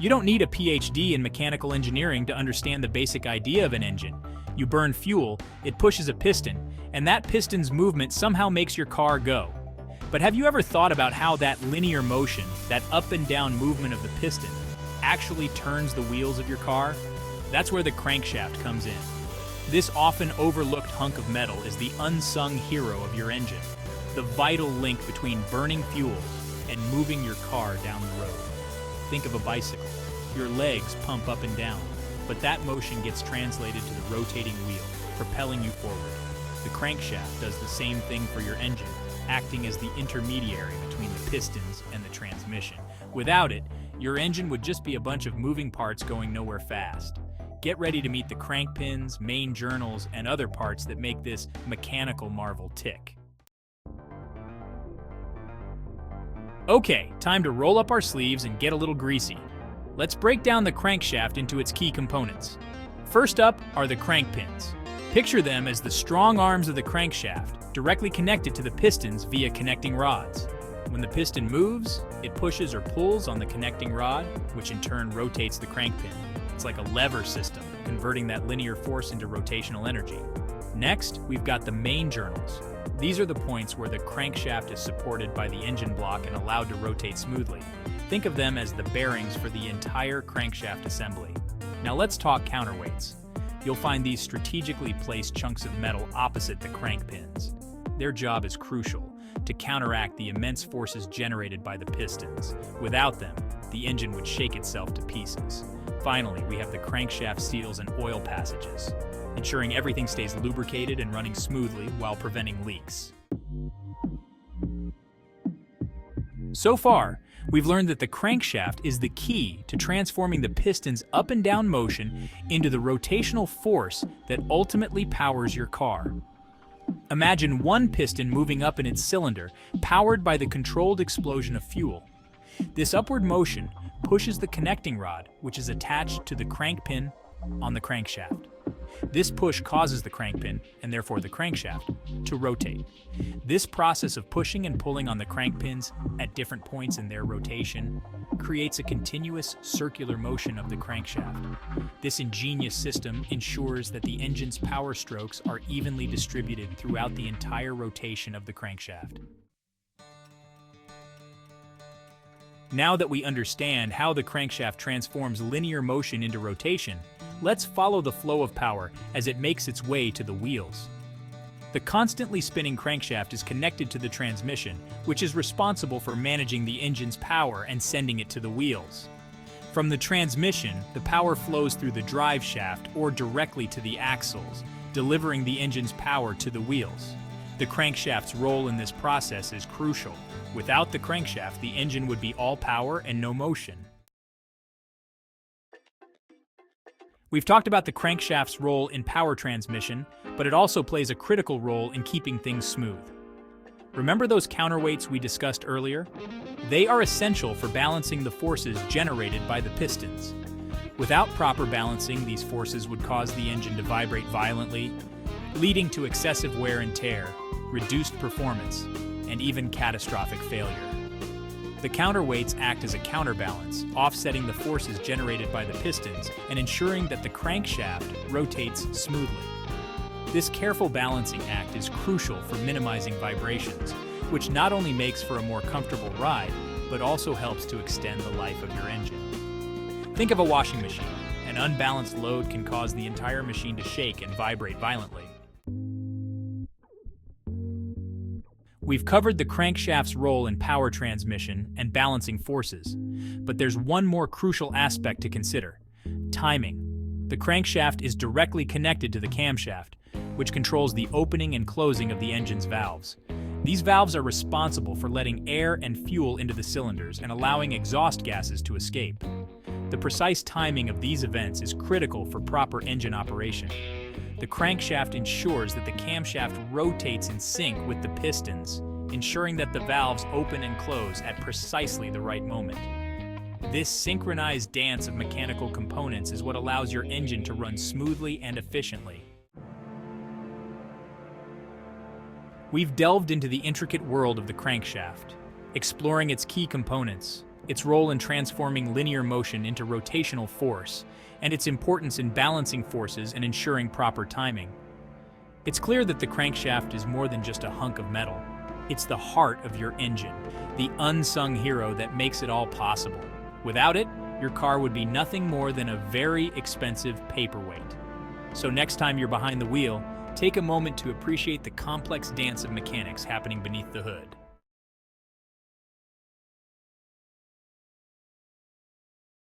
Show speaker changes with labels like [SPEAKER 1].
[SPEAKER 1] You don't need a PhD in mechanical engineering to understand the basic idea of an engine. You burn fuel, it pushes a piston, and that piston's movement somehow makes your car go. But have you ever thought about how that linear motion, that up and down movement of the piston, actually turns the wheels of your car? That's where the crankshaft comes in. This often overlooked hunk of metal is the unsung hero of your engine, the vital link between burning fuel and moving your car down the road. Think of a bicycle. Your legs pump up and down, but that motion gets translated to the rotating wheel, propelling you forward. The crankshaft does the same thing for your engine, acting as the intermediary between the pistons and the transmission. Without it, your engine would just be a bunch of moving parts going nowhere fast. Get ready to meet the crankpins, main journals, and other parts that make this mechanical marvel tick. Okay, time to roll up our sleeves and get a little greasy. Let's break down the crankshaft into its key components. First up are the crankpins. Picture them as the strong arms of the crankshaft, directly connected to the pistons via connecting rods. When the piston moves, it pushes or pulls on the connecting rod, which in turn rotates the crankpin. It's like a lever system, converting that linear force into rotational energy. Next, we've got the main journals. These are the points where the crankshaft is supported by the engine block and allowed to rotate smoothly. Think of them as the bearings for the entire crankshaft assembly. Now let's talk counterweights. You'll find these strategically placed chunks of metal opposite the crankpins. Their job is crucial, to counteract the immense forces generated by the pistons. Without them, the engine would shake itself to pieces. Finally, we have the crankshaft seals and oil passages, ensuring everything stays lubricated and running smoothly while preventing leaks. So far, we've learned that the crankshaft is the key to transforming the piston's up and down motion into the rotational force that ultimately powers your car. Imagine one piston moving up in its cylinder, powered by the controlled explosion of fuel. This upward motion pushes the connecting rod, which is attached to the crankpin on the crankshaft. This push causes the crankpin, and therefore the crankshaft, to rotate. This process of pushing and pulling on the crankpins at different points in their rotation creates a continuous circular motion of the crankshaft. This ingenious system ensures that the engine's power strokes are evenly distributed throughout the entire rotation of the crankshaft. Now that we understand how the crankshaft transforms linear motion into rotation, let's follow the flow of power as it makes its way to the wheels. The constantly spinning crankshaft is connected to the transmission, which is responsible for managing the engine's power and sending it to the wheels. From the transmission, the power flows through the drive shaft or directly to the axles, delivering the engine's power to the wheels. The crankshaft's role in this process is crucial. Without the crankshaft, the engine would be all power and no motion. We've talked about the crankshaft's role in power transmission, but it also plays a critical role in keeping things smooth. Remember those counterweights we discussed earlier? They are essential for balancing the forces generated by the pistons. Without proper balancing, these forces would cause the engine to vibrate violently, leading to excessive wear and tear, reduced performance, and even catastrophic failure. The counterweights act as a counterbalance, offsetting the forces generated by the pistons and ensuring that the crankshaft rotates smoothly. This careful balancing act is crucial for minimizing vibrations, which not only makes for a more comfortable ride, but also helps to extend the life of your engine. Think of a washing machine. An unbalanced load can cause the entire machine to shake and vibrate violently. We've covered the crankshaft's role in power transmission and balancing forces, but there's one more crucial aspect to consider: timing. The crankshaft is directly connected to the camshaft, which controls the opening and closing of the engine's valves. These valves are responsible for letting air and fuel into the cylinders and allowing exhaust gases to escape. The precise timing of these events is critical for proper engine operation. The crankshaft ensures that the camshaft rotates in sync with the pistons, ensuring that the valves open and close at precisely the right moment. This synchronized dance of mechanical components is what allows your engine to run smoothly and efficiently. We've delved into the intricate world of the crankshaft, exploring its key components, its role in transforming linear motion into rotational force, and its importance in balancing forces and ensuring proper timing. It's clear that the crankshaft is more than just a hunk of metal. It's the heart of your engine, the unsung hero that makes it all possible. Without it, your car would be nothing more than a very expensive paperweight. So next time you're behind the wheel, take a moment to appreciate the complex dance of mechanics happening beneath the hood.